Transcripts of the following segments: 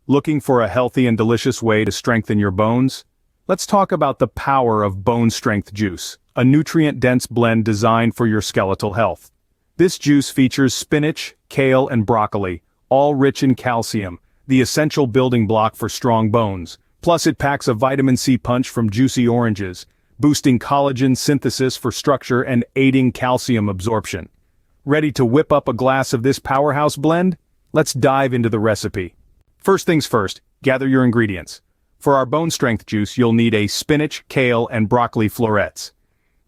Looking for a healthy and delicious way to strengthen your bones? Let's talk about the power of Bone Strength Juice, a nutrient-dense blend designed for your skeletal health. This juice features spinach, kale, and broccoli, all rich in calcium, the essential building block for strong bones. Plus it packs a vitamin C punch from juicy oranges, boosting collagen synthesis for structure and aiding calcium absorption. Ready to whip up a glass of this powerhouse blend? Let's dive into the recipe. First things first, gather your ingredients. For our bone strength juice, you'll need a spinach, kale, and broccoli florets.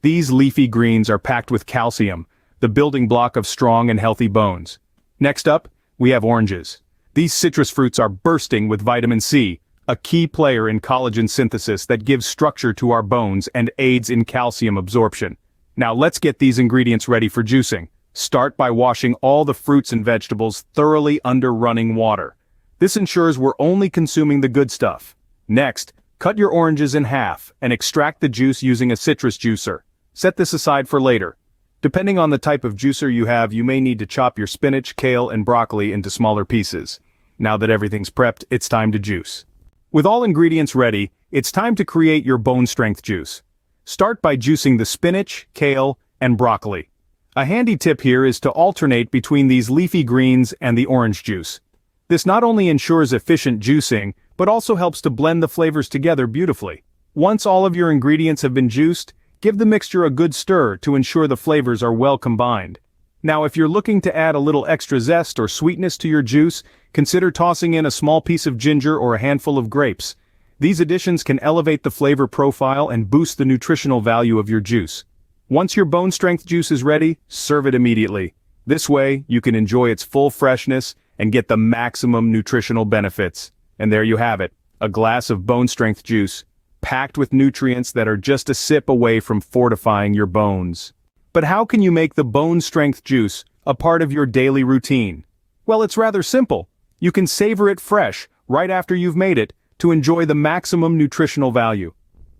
These leafy greens are packed with calcium, the building block of strong and healthy bones. Next up, we have oranges. These citrus fruits are bursting with vitamin C, a key player in collagen synthesis that gives structure to our bones and aids in calcium absorption. Now let's get these ingredients ready for juicing. Start by washing all the fruits and vegetables thoroughly under running water. This ensures we're only consuming the good stuff. Next, cut your oranges in half and extract the juice using a citrus juicer. Set this aside for later. Depending on the type of juicer you have, you may need to chop your spinach, kale, and broccoli into smaller pieces. Now that everything's prepped, it's time to juice. With all ingredients ready, it's time to create your bone strength juice. Start by juicing the spinach, kale, and broccoli. A handy tip here is to alternate between these leafy greens and the orange juice. This not only ensures efficient juicing, but also helps to blend the flavors together beautifully. Once all of your ingredients have been juiced, give the mixture a good stir to ensure the flavors are well combined. Now if you're looking to add a little extra zest or sweetness to your juice, consider tossing in a small piece of ginger or a handful of grapes. These additions can elevate the flavor profile and boost the nutritional value of your juice. Once your bone strength juice is ready, serve it immediately. This way, you can enjoy its full freshness and get the maximum nutritional benefits. And there you have it, a glass of bone strength juice, packed with nutrients that are just a sip away from fortifying your bones. But how can you make the bone strength juice a part of your daily routine? Well, it's rather simple. You can savor it fresh, right after you've made it, to enjoy the maximum nutritional value.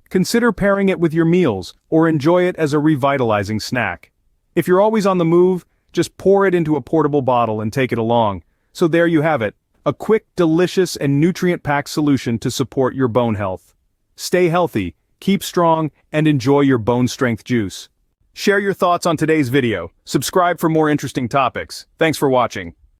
Consider pairing it with your meals, or enjoy it as a revitalizing snack. If you're always on the move, just pour it into a portable bottle and take it along. So there you have it, a quick, delicious, and nutrient-packed solution to support your bone health. Stay healthy, keep strong, and enjoy your bone strength juice. Share your thoughts on today's video. Subscribe for more interesting topics. Thanks for watching.